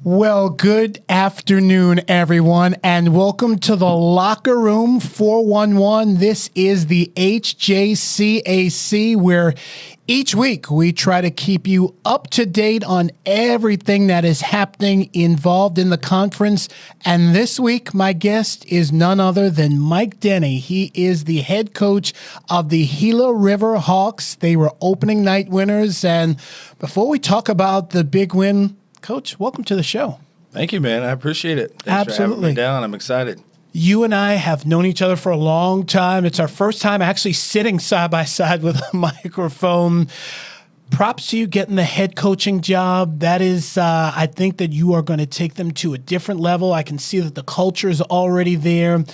Well, good afternoon, everyone, and welcome to the Locker Room 411. This is the HJCAC, where each week we try to keep you up to date on everything that is happening involved in the conference. And this week, my guest is none other than Mike Denney. He is the head coach of the Gila River Hawks. They were opening night winners. And before we talk about the big win, Coach, welcome to the show. Thank you, man. I appreciate it. Thanks Absolutely. for having me down. I'm excited. You and I have known each other for a long time. It's our first time actually sitting side by side with a microphone. Props to you getting the head coaching job. That is, I think that you are going to take them to a different level. I can see that the culture is already there.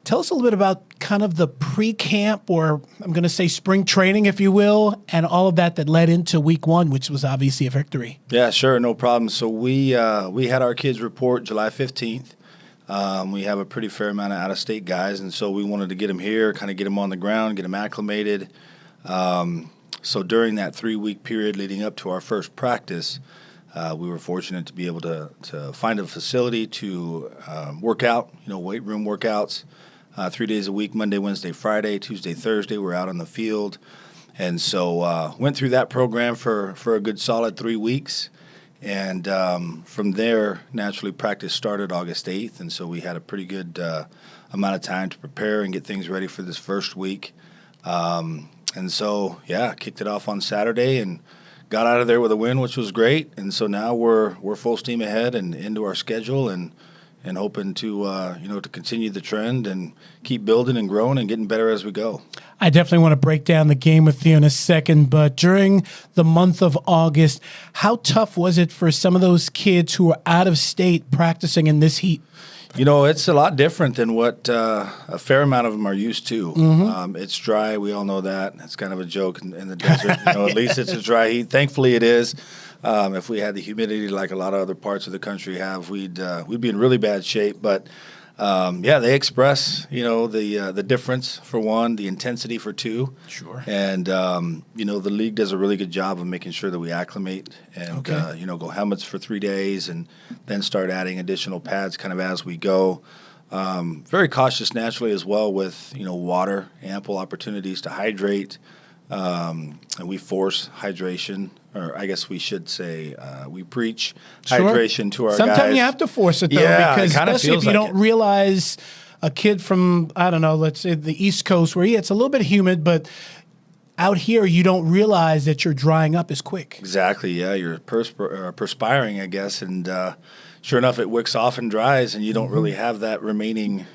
Tell us a little bit about kind of the pre-camp, or I'm going to say spring training, if you will, and all of that led into week one, which was obviously a victory. Yeah, sure, no problem. So we had our kids report July 15th. We have a pretty fair amount of out-of-state guys, and so we wanted to get them here, kind of get them on the ground, get them acclimated. So during that 3-week period leading up to our first practice, we were fortunate to be able to find a facility to work out, weight room workouts. 3 days a week, Monday, Wednesday, Friday, Tuesday, Thursday, we're out on the field. And so went through that program for a good solid 3 weeks. And from there, naturally, practice started August 8th. And so we had a pretty good amount of time to prepare and get things ready for this first week. And so, kicked it off on Saturday and got out of there with a win, which was great. And so now we're full steam ahead and into our schedule and hoping to to continue the trend and keep building and growing and getting better as we go. I definitely want to break down the game with you in a second, but during the month of August, how tough was it for some of those kids who were out of state practicing in this heat? It's a lot different than what a fair amount of them are used to. Mm-hmm. It's dry. We all know that. It's kind of a joke in the desert. At least it's a dry heat. Thankfully, it is. If we had the humidity like a lot of other parts of the country have, we'd be in really bad shape. But they express the difference for one, the intensity for two. Sure. And the league does a really good job of making sure that we acclimate and go helmets for 3 days and then start adding additional pads kind of as we go. Very cautious naturally as well with water, ample opportunities to hydrate. And we force hydration, or I guess we should say we preach hydration to our guys. Sometimes you have to force it, though, because especially if you don't realize a kid from, I don't know, let's say the East Coast, where it's a little bit humid, but out here you don't realize that you're drying up as quick. Exactly, yeah. You're perspiring, I guess, and sure enough, it wicks off and dries, and you don't really have that remaining,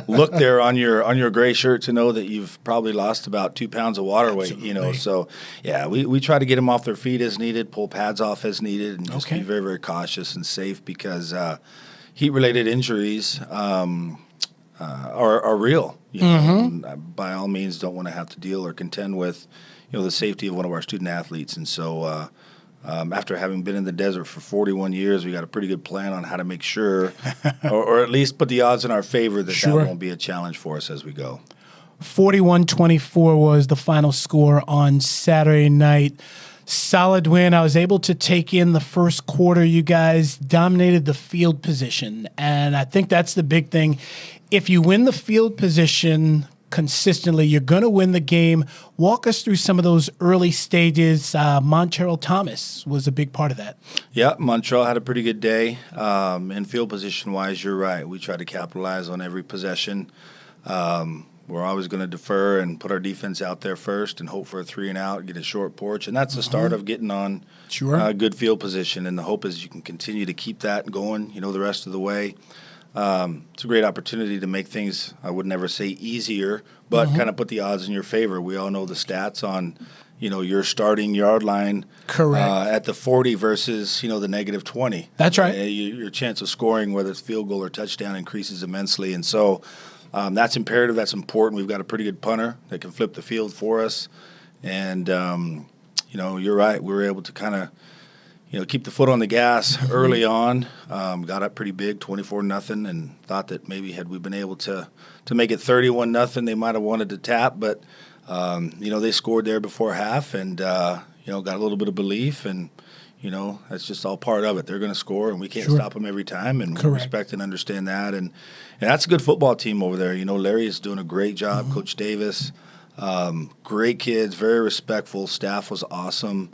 look there on your gray shirt to know that you've probably lost about 2 pounds of water weight. So we try to get them off their feet as needed, pull pads off as needed, and just be very, very cautious and safe because heat-related injuries are real. By all means, don't want to have to deal or contend with, the safety of one of our student athletes, and so. After having been in the desert for 41 years, we got a pretty good plan on how to make sure, or at least put the odds in our favor that won't be a challenge for us as we go. 41-24 was the final score on Saturday night. Solid win. I was able to take in the first quarter. You guys dominated the field position, and I think that's the big thing. If you win the field position consistently, you're going to win the game. Walk us through some of those early stages. Montreal Thomas was a big part of that. Yeah, Montreal had a pretty good day. And field position-wise, you're right. We try to capitalize on every possession. We're always going to defer and put our defense out there first and hope for a 3-and-out, get a short porch. And that's the start of getting on good field position. And the hope is you can continue to keep that going, the rest of the way. It's a great opportunity to make things, I would never say easier, but kind of put the odds in your favor. We all know the stats on, your starting yard line at the 40 versus, the negative 20. That's right. Your chance of scoring, whether it's field goal or touchdown, increases immensely. And so that's imperative. That's important. We've got a pretty good punter that can flip the field for us. And, you're right. We were able to kind of keep the foot on the gas early on. Got up pretty big, 24-0, and thought that maybe had we been able to make it 31-0, they might have wanted to tap. But they scored there before half, and got a little bit of belief, and That's just all part of it. They're going to score, and we can't Sure. stop them every time, and we Correct. respect and understand that. And that's a good football team over there. Larry is doing a great job, Mm-hmm. Coach Davis. Great kids, very respectful. Staff was awesome.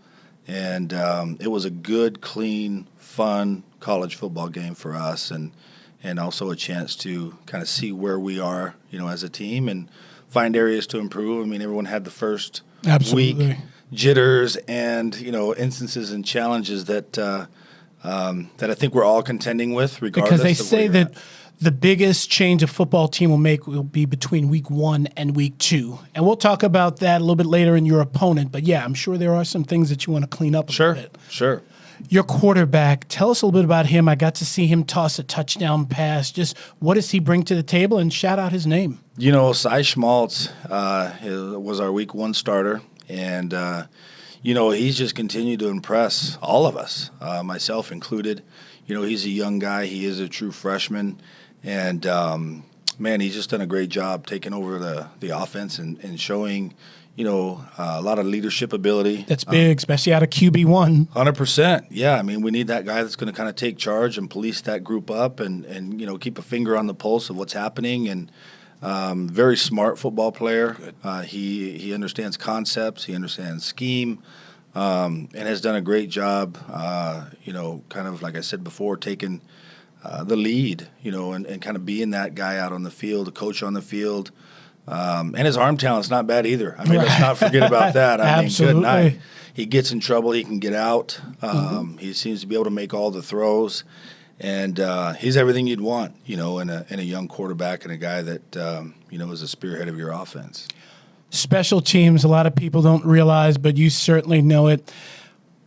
And it was a good, clean, fun college football game for us, and also a chance to kind of see where we are, as a team and find areas to improve. I mean, everyone had the first Absolutely. week jitters and, instances and challenges that I think we're all contending with, regardless Because they of say where you're that the biggest change a football team will make will be between week 1 and week 2. And we'll talk about that a little bit later in your opponent. But, yeah, I'm sure there are some things that you want to clean up a little bit. Sure. Your quarterback, tell us a little bit about him. I got to see him toss a touchdown pass. Just what does he bring to the table? And shout out his name. Cy Schmaltz was our week 1 starter. And, he's just continued to impress all of us, myself included. He's a young guy. He is a true freshman. And, he's just done a great job taking over the offense and showing, a lot of leadership ability. That's big, especially out of QB1. 100%. Yeah, I mean, we need that guy that's going to kind of take charge and police that group up and keep a finger on the pulse of what's happening. And very smart football player. He understands concepts. He understands scheme. And has done a great job, kind of like I said before, taking the lead, and kind of being that guy out on the field, the coach on the field. And his arm talent's not bad either. I mean, let's not forget about that. I mean, good night. He gets in trouble. He can get out. He seems to be able to make all the throws. And he's everything you'd want, in a young quarterback and a guy that, is a spearhead of your offense. Special teams, a lot of people don't realize, but you certainly know it.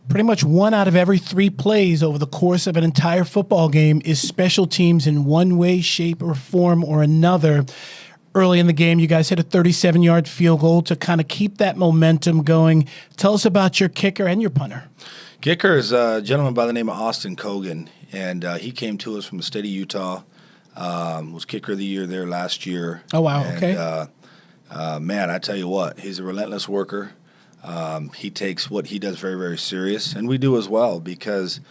Pretty much 1 out of every 3 plays over the course of an entire football game is special teams in one way, shape, or form or another. Early in the game, you guys hit a 37-yard field goal to kind of keep that momentum going. Tell us about your kicker and your punter. Kicker is a gentleman by the name of Austin Cogan, and he came to us from the state of Utah, was kicker of the year there last year. Oh, wow, and, okay. Man, I tell you what, he's a relentless worker. He takes what he does very, very serious, and we do as well because,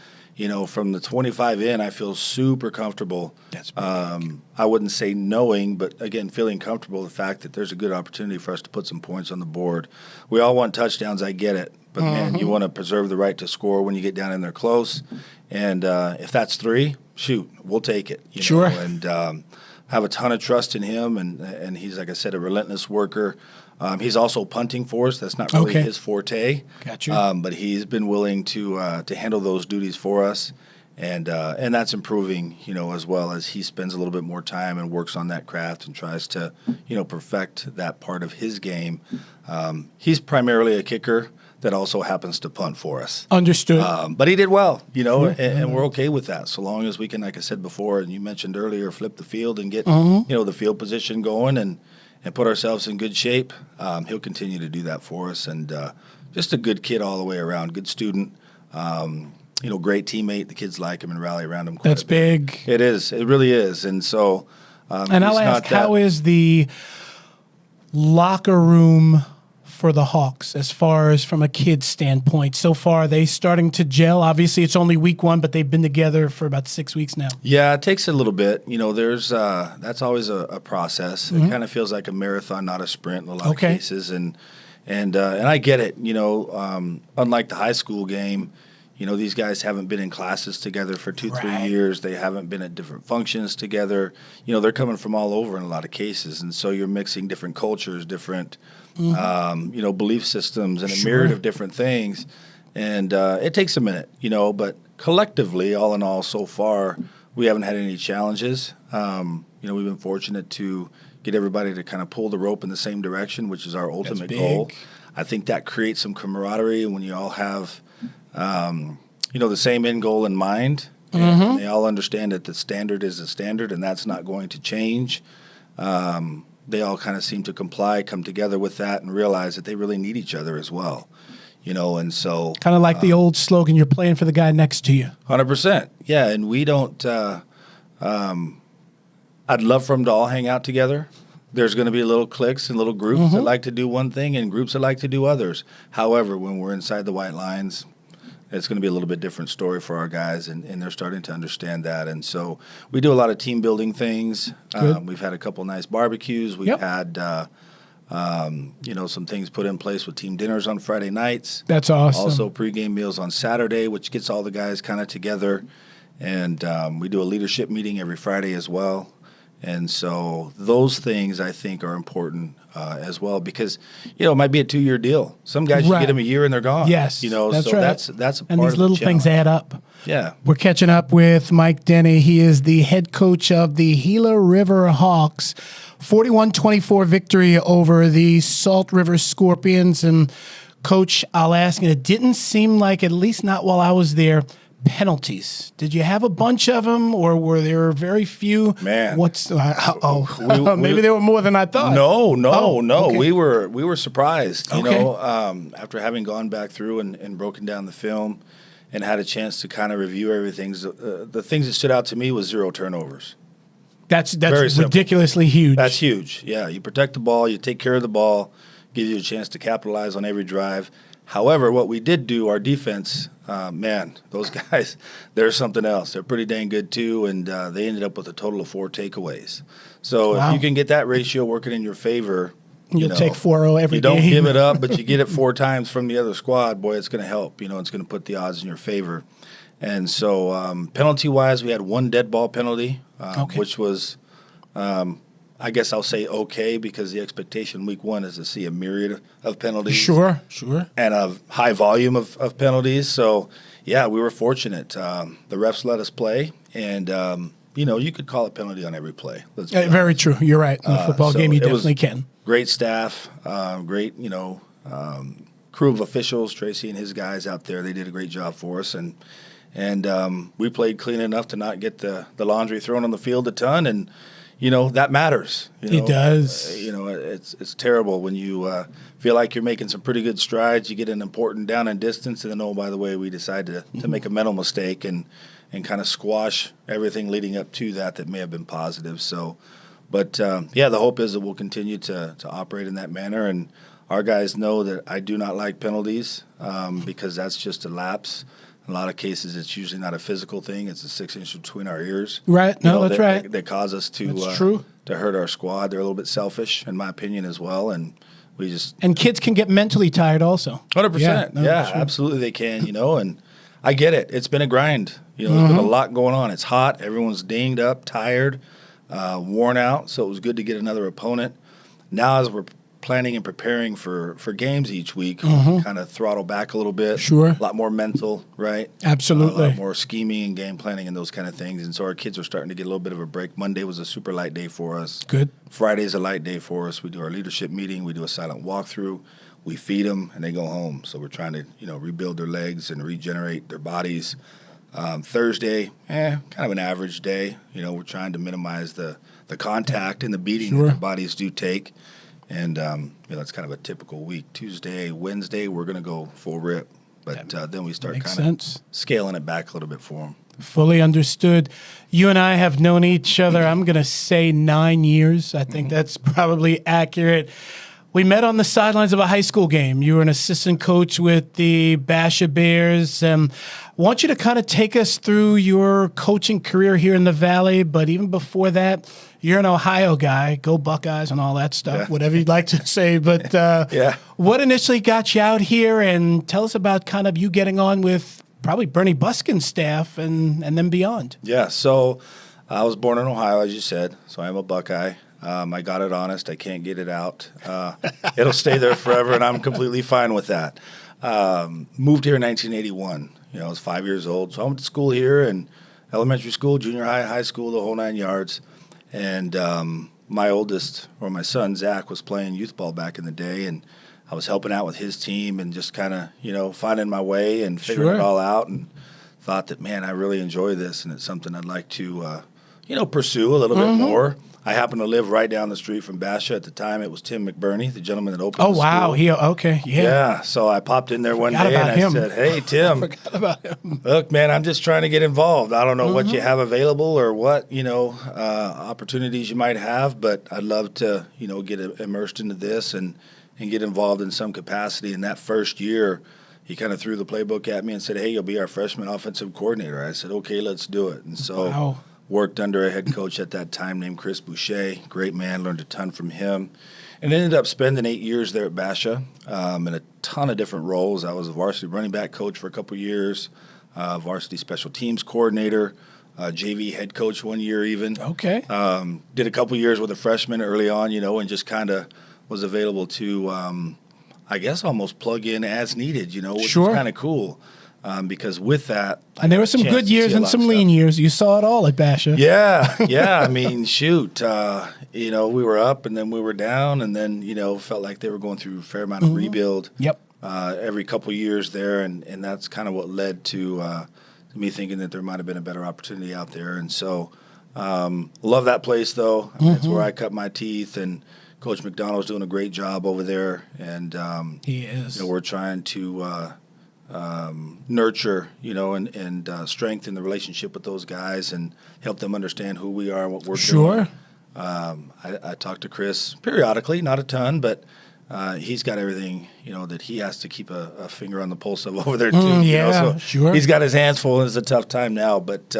from the 25 in, I feel super comfortable. That's big. I wouldn't say knowing, but, again, feeling comfortable with the fact that there's a good opportunity for us to put some points on the board. We all want touchdowns, I get it, but, man, you want to preserve the right to score when you get down in there close. And if that's 3, shoot, we'll take it. Sure. And have a ton of trust in him, and he's, like I said, a relentless worker. He's also punting for us. That's not really his forte. Gotcha. But he's been willing to handle those duties for us, and that's improving, as well as he spends a little bit more time and works on that craft and tries to, perfect that part of his game. He's primarily a kicker that also happens to punt for us. Understood. But he did well, and we're okay with that, so long as we can, like I said before, and you mentioned earlier, flip the field and get, the field position going and put ourselves in good shape. He'll continue to do that for us, and just a good kid all the way around, good student, great teammate. The kids like him and rally around him quite That's a bit. big. It is. It really is. And so and I'll ask, how is the locker room for the Hawks as far as from a kid's standpoint? So far, are they starting to gel? Obviously, it's only week 1, but they've been together for about 6 weeks now. Yeah, it takes a little bit. There's that's always a process. It kind of feels like a marathon, not a sprint in a lot of cases. And I get it. Unlike the high school game, these guys haven't been in classes together for 2-3 years. They haven't been at different functions together. They're coming from all over in a lot of cases, and so you're mixing different cultures, different belief systems, and a myriad of different things. And it takes a minute, but collectively, all in all, so far, we haven't had any challenges. We've been fortunate to get everybody to kind of pull the rope in the same direction, which is our ultimate goal. I think that creates some camaraderie when you all have, the same end goal in mind. And they all understand that the standard is the standard, and that's not going to change. They all kind of seem to comply, come together with that, and realize that they really need each other as well. And so kind of like the old slogan, you're playing for the guy next to you. 100%. Yeah, and we don't I'd love for them to all hang out together. There's going to be little cliques and little groups that like to do one thing and groups that like to do others. However, when we're inside the white lines, It's going to be a little bit different story for our guys, and they're starting to understand that. And so we do a lot of team building things. We've had a couple nice barbecues. We've had, some things put in place with team dinners on Friday nights. That's awesome. Also pregame meals on Saturday, which gets all the guys kind of together. And we do a leadership meeting every Friday as well. And so those things I think are important as well because, it might be a 2-year deal. Some guys, you get them a year and they're gone. Yes, that's right. That's a part and these of little the things add up. Yeah. We're catching up with Mike Denney. He is the head coach of the Gila River Hawks. 41-24 victory over the Salt River Scorpions. And, Coach, I'll ask you, it didn't seem like, at least not while I was there, penalties. Did you have a bunch of them, or were there very few? Man, maybe there were more than I thought. No. Okay. We were surprised. After having gone back through and broken down the film, and had a chance to kind of review everything. The things that stood out to me was 0 turnovers. That's ridiculously huge. That's huge. Yeah, you protect the ball, you take care of the ball, gives you a chance to capitalize on every drive. However, what we did do, our defense, those guys, they're something else. They're pretty dang good too, and they ended up with a total of 4 takeaways. So if you can get that ratio working in your favor, you'll take 4-0 every game. You don't give it up, but you get it 4 times from the other squad. Boy, it's going to help. It's going to put the odds in your favor. And so penalty-wise, we had 1 dead ball penalty, which was I guess I'll say okay because the expectation week 1 is to see a myriad of penalties. Sure. And a high volume of penalties. So, yeah, we were fortunate. The refs let us play, and, you could call a penalty on every play. Very true. You're right. In a football game, you definitely can. Great staff, great, crew of officials, Tracy and his guys out there. They did a great job for us, and we played clean enough to not get the laundry thrown on the field a ton, and that matters. It does. It's terrible when you feel like you're making some pretty good strides. You get an important down and distance, and then, oh, by the way, we decide to make a mental mistake and kind of squash everything leading up to that may have been positive. So, but, the hope is that we'll continue to operate in that manner. And our guys know that I do not like penalties because that's just a lapse. In a lot of cases, it's usually not a physical thing. It's a 6 inch between our ears. Right. No, that's right. That cause us to hurt our squad. They're a little bit selfish, in my opinion, as well. And and kids can get mentally tired also. 100%. Yeah, absolutely they can, and I get it. It's been a grind. There's been a lot going on. It's hot. Everyone's dinged up, tired, worn out. So it was good to get another opponent. Now as we're planning and preparing for games each week, kind of throttle back a little bit. Sure. A lot more mental, right? Absolutely. A lot more scheming and game planning and those kind of things. And so our kids are starting to get a little bit of a break. Monday was a super light day for us. Good. Friday's a light day for us. We do our leadership meeting. We do a silent walkthrough. We feed them, and they go home. So we're trying to, rebuild their legs and regenerate their bodies. Thursday, kind of an average day. We're trying to minimize the contact and the beating that their bodies do take. And that's kind of a typical week. Tuesday, Wednesday, we're going to go full rip. But then we start kind of scaling it back a little bit for them. Fully understood. You and I have known each other, I'm going to say 9 years. I think that's probably accurate. We met on the sidelines of a high school game. You were an assistant coach with the Basha Bears. I want you to kind of take us through your coaching career here in the Valley, but even before that, you're an Ohio guy. Go Buckeyes and all that stuff, whatever you'd like to say. But what initially got you out here, and tell us about kind of you getting on with probably Bernie Buskin's staff and then beyond. Yeah, so I was born in Ohio, as you said, so I'm a Buckeye. I got it honest. I can't get it out. It'll stay there forever, and I'm completely fine with that. Moved here in 1981. I was 5 years old, so I went to school here, and elementary school, junior high, high school, the whole 9 yards. And my my son, Zach, was playing youth ball back in the day, and I was helping out with his team and just kind of, finding my way and figuring it all out, and thought that, man, I really enjoy this, and it's something I'd like to, pursue a little bit more. I happened to live right down the street from Basha at the time. It was Tim McBurney, the gentleman that opened the school. Oh, wow. Yeah, so I popped in there one day and I said, hey, Tim, I forgot about him. Look, man, I'm just trying to get involved. I don't know what you have available or what, opportunities you might have, but I'd love to, get immersed into this and get involved in some capacity. In that first year, he kind of threw the playbook at me and said, hey, you'll be our freshman offensive coordinator. I said, okay, let's do it. And so worked under a head coach at that time named Chris Boucher. Great man, learned a ton from him. And ended up spending 8 years there at Basha in a ton of different roles. I was a varsity running back coach for a couple years, varsity special teams coordinator, JV head coach 1 year even. Okay. Did a couple years with a freshman early on, and just kind of was available to I guess almost plug in as needed, which is kind of cool because with that. And there were some good years and some lean years. You saw it all at Basha. Yeah. I mean, shoot, we were up and then we were down and then, felt like they were going through a fair amount of rebuild. Yep. Every couple years there. And that's kind of what led to me thinking that there might have been a better opportunity out there. And so love that place, though. I mean, it's where I cut my teeth and Coach McDonald's doing a great job over there, and he is. We're trying to nurture, and strengthen the relationship with those guys and help them understand who we are and what we're doing. I talk to Chris periodically, not a ton, but he's got everything, that he has to keep a finger on the pulse of over there too. So he's got his hands full, and it's a tough time now, but.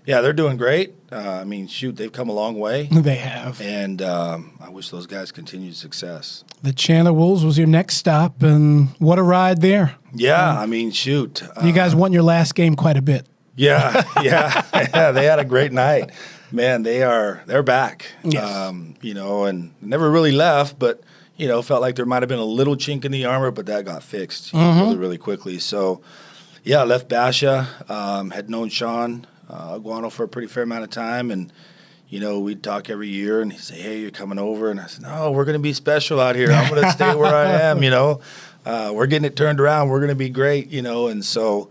They're doing great. I mean, shoot, they've come a long way. They have. And I wish those guys continued success. The Chandler Wolves was your next stop, and what a ride there. Yeah, I mean, shoot. You guys won your last game quite a bit. Yeah, they had a great night. Man, they're back. Yes. And never really left, but, felt like there might have been a little chink in the armor, but that got fixed really, really quickly. So, I left Basha, had known Sean Aguano for a pretty fair amount of time, and we'd talk every year, and he'd say, "Hey, you're coming over," and I said, "No, we're going to be special out here. I'm going to stay where I am. We're getting it turned around. We're going to be great." And so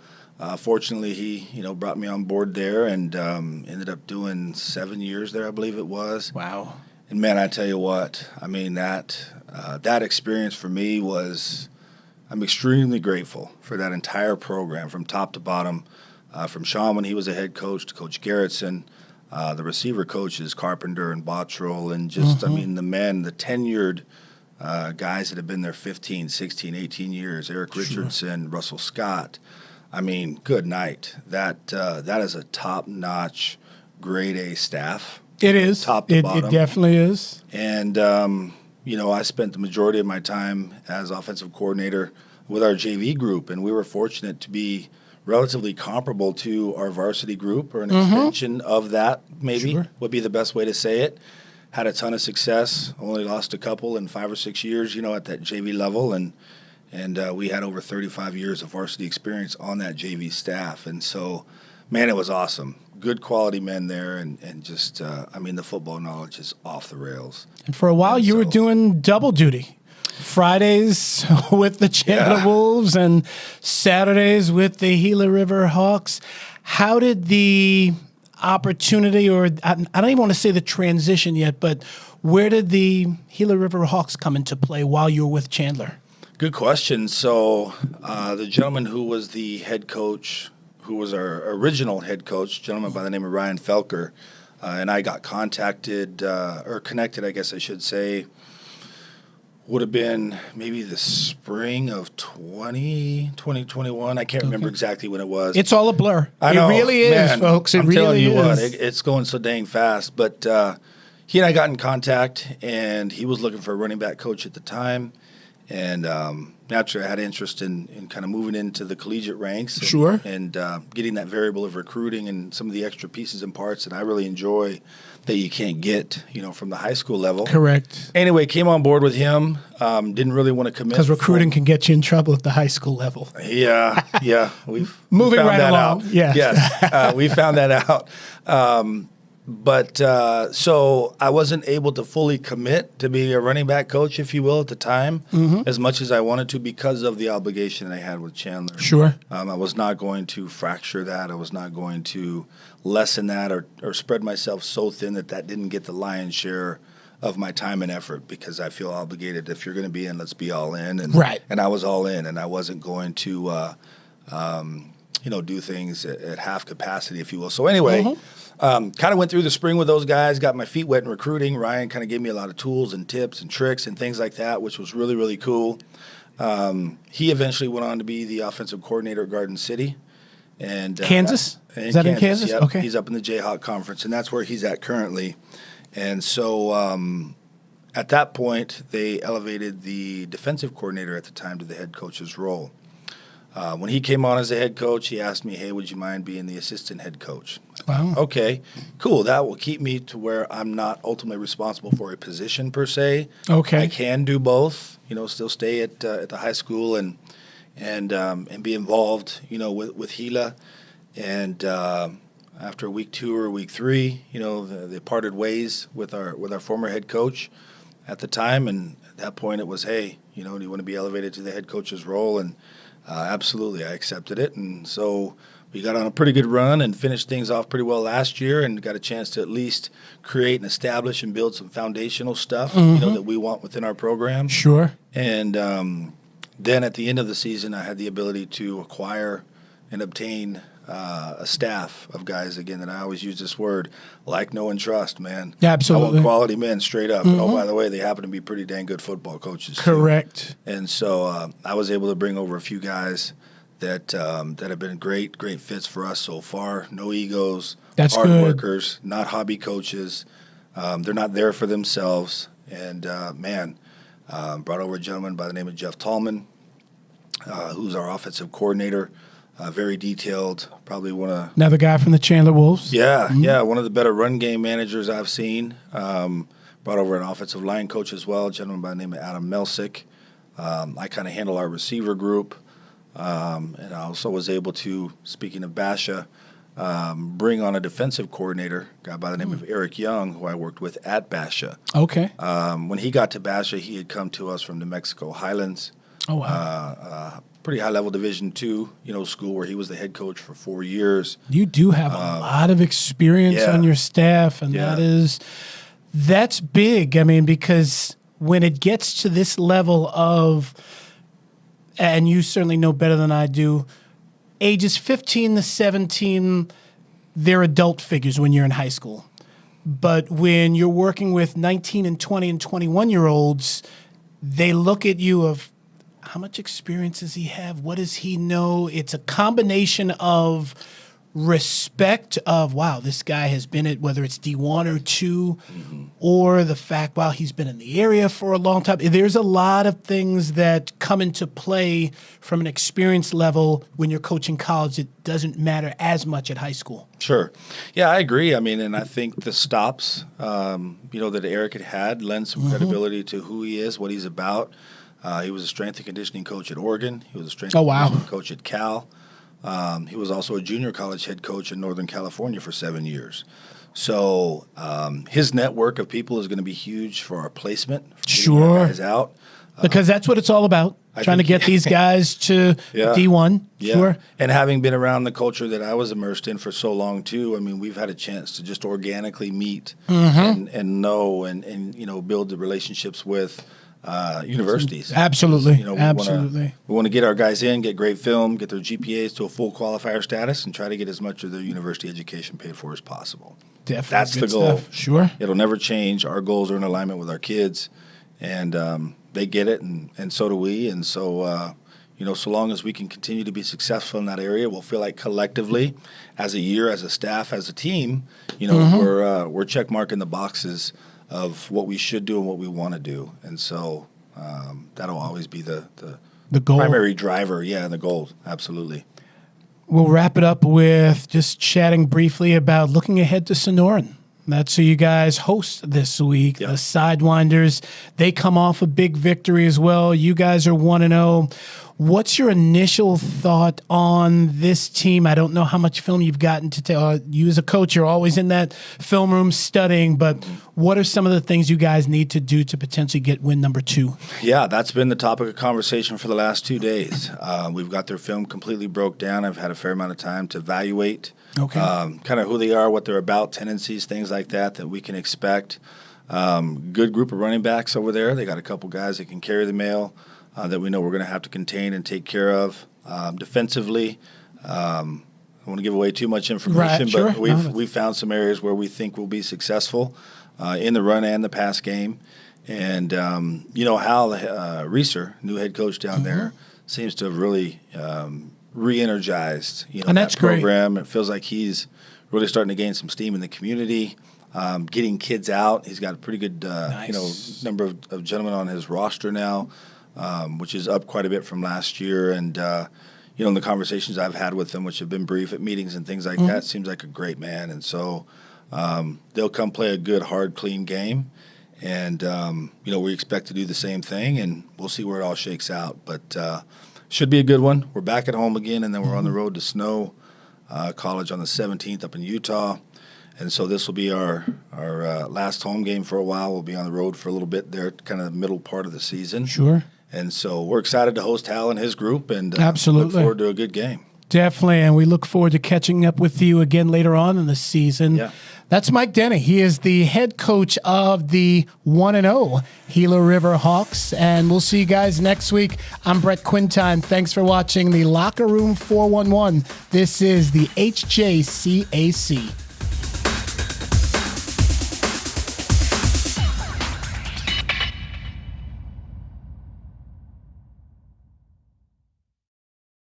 fortunately, he brought me on board there, and ended up doing 7 years there, I believe it was. Wow! And man, I tell you what, I mean that experience for me was, I'm extremely grateful for that entire program from top to bottom. From Sean when he was a head coach to Coach Garrettson, the receiver coaches Carpenter and Bottrell, and just, I mean, the tenured guys that have been there 15, 16, 18 years, Eric Richardson, Russell Scott. I mean, good night. That is a top-notch, grade A staff. It is. Top to bottom. It definitely is. And, I spent the majority of my time as offensive coordinator with our JV group, and we were fortunate to be relatively comparable to our varsity group, or an extension of that, maybe would be the best way to say it. Had a ton of success, only lost a couple in 5 or 6 years, at that JV level, and we had over 35 years of varsity experience on that JV staff. And so, man, it was awesome. Good quality men there, and just, the football knowledge is off the rails. And for a while, you were doing double duty. Fridays with the Chandler Wolves and Saturdays with the Gila River Hawks. How did the opportunity, or I don't even want to say the transition yet, but where did the Gila River Hawks come into play while you were with Chandler? Good question. So the gentleman who was the head coach, who was our original head coach, a gentleman by the name of Ryan Felker, and I got contacted, or connected, I guess I should say, would have been maybe the spring of 2021. I can't remember exactly when it was. It's all a blur. I know. It really is, man, folks. I'm telling you what, it's going so dang fast. But he and I got in contact, and he was looking for a running back coach at the time. And naturally, I had interest in kind of moving into the collegiate ranks. And getting that variable of recruiting and some of the extra pieces and parts that I really enjoy that you can't get, from the high school level. Correct. Anyway, came on board with him. Didn't really want to commit. Because recruiting can get you in trouble at the high school level. Yeah. We've moving found right that along. out. Yeah. Yes, we found that out. But so I wasn't able to fully commit to be a running back coach, if you will, at the time, as much as I wanted to because of the obligation I had with Chandler. Sure. I was not going to fracture that. I was not going to lessen that or spread myself so thin that didn't get the lion's share of my time and effort, because I feel obligated. If you're going to be in, let's be all in. And, right. And I was all in, and I wasn't going to do things at half capacity, if you will. So anyway, kind of went through the spring with those guys, got my feet wet in recruiting. Ryan kind of gave me a lot of tools and tips and tricks and things like that, which was really, really cool. He eventually went on to be the offensive coordinator at Garden City. And Kansas? Is that in Kansas? Yep. Okay. He's up in the Jayhawk Conference, and that's where he's at currently. And so at that point, they elevated the defensive coordinator at the time to the head coach's role. When he came on as a head coach, he asked me, hey, would you mind being the assistant head coach? Wow. Okay, cool. That will keep me to where I'm not ultimately responsible for a position per se. Okay. I can do both, still stay at the high school and be involved, with Gila. And after week 2 or week 3, they parted ways with our former head coach at the time. And at that point, it was, hey, do you want to be elevated to the head coach's role? And absolutely, I accepted it. And so we got on a pretty good run and finished things off pretty well last year, and got a chance to at least create and establish and build some foundational stuff, that we want within our program. Sure. And then at the end of the season, I had the ability to acquire and obtain a staff of guys, again, that I always use this word, like, know, and trust, man. Absolutely. I want quality men straight up. And, by the way, they happen to be pretty dang good football coaches, Correct. too. And so I was able to bring over a few guys that have been great fits for us so far. No egos. That's hard good. workers, not hobby coaches. They're not there for themselves. And, brought over a gentleman by the name of Jeff Tallman, who's our offensive coordinator. Very detailed, probably another guy from the Chandler Wolves. Yeah, one of the better run game managers I've seen. Brought over an offensive line coach as well, a gentleman by the name of Adam Melsick. I kind of handle our receiver group. And I also was able to, speaking of Basha, bring on a defensive coordinator, a guy by the name of Eric Young, who I worked with at Basha. Okay. When he got to Basha, he had come to us from New Mexico Highlands. Oh, wow. Pretty high-level Division II, school where he was the head coach for 4 years. You do have a lot of experience on your staff, and that's big. I mean, because when it gets to this level of, and you certainly know better than I do, ages 15 to 17, they're adult figures when you're in high school. But when you're working with 19 and 20 and 21-year-olds, they look at you of, how much experience does he have? What does he know? It's a combination of respect of, wow, this guy has been at, whether it's D1 or 2, or the fact, wow, he's been in the area for a long time. There's a lot of things that come into play from an experience level when you're coaching college. It doesn't matter as much at high school. Sure. Yeah, I agree. I mean, and I think the stops, that Eric had lend some credibility to who he is, what he's about. He was a strength and conditioning coach at Oregon. He was a strength and conditioning coach at Cal. He was also a junior college head coach in Northern California for 7 years. So his network of people is going to be huge for our placement. Sure. Guys out. Because that's what it's all about, trying to get these guys to D1. Yeah. Sure. And having been around the culture that I was immersed in for so long, too, I mean, we've had a chance to just organically meet and know and build the relationships with universities. Absolutely. We want to get our guys in, get great film, get their GPAs to a full qualifier status, and try to get as much of their university education paid for as possible. Definitely. That's the goal. Stuff. Sure. It'll never change. Our goals are in alignment with our kids, and they get it, and so do we. And so, so long as we can continue to be successful in that area, we'll feel like collectively, as a year, as a staff, as a team, we're check marking the boxes of what we should do and what we want to do. And so that'll always be the goal. Primary driver, and the goal, absolutely. We'll wrap it up with just chatting briefly about looking ahead to Sonoran. That's who you guys host this week. Yep. The Sidewinders, they come off a big victory as well. You guys are 1-0. What's your initial thought on this team? I don't know how much film you've gotten to tell. You as a coach, you're always in that film room studying, but what are some of the things you guys need to do to potentially get win number 2? Yeah, that's been the topic of conversation for the last 2 days. We've got their film completely broke down. I've had a fair amount of time to evaluate kind of who they are, what they're about, tendencies, things like that we can expect. Good group of running backs over there. They got a couple guys that can carry the mail. That we know we're going to have to contain and take care of. Defensively, I don't want to give away too much information, right, but we've found some areas where we think we'll be successful in the run and the pass game. And, Hal Reeser, new head coach down there, seems to have really re-energized, and that's that program. Great. It feels like he's really starting to gain some steam in the community, getting kids out. He's got a pretty good, number of gentlemen on his roster now, which is up quite a bit from last year. And, in the conversations I've had with him, which have been brief at meetings and things like that, seems like a great man. And so they'll come play a good, hard, clean game. And, we expect to do the same thing, and we'll see where it all shakes out. But should be a good one. We're back at home again, and then we're on the road to Snow College on the 17th up in Utah. And so this will be our last home game for a while. We'll be on the road for a little bit there, kind of the middle part of the season. Sure. And so we're excited to host Hal and his group, and absolutely look forward to a good game. Definitely, and we look forward to catching up with you again later on in the season. Yeah. That's Mike Denney. He is the head coach of the 1-0 Gila River Hawks, and we'll see you guys next week. I'm Brett Quintine. Thanks for watching the Locker Room 411. This is the HJCAC.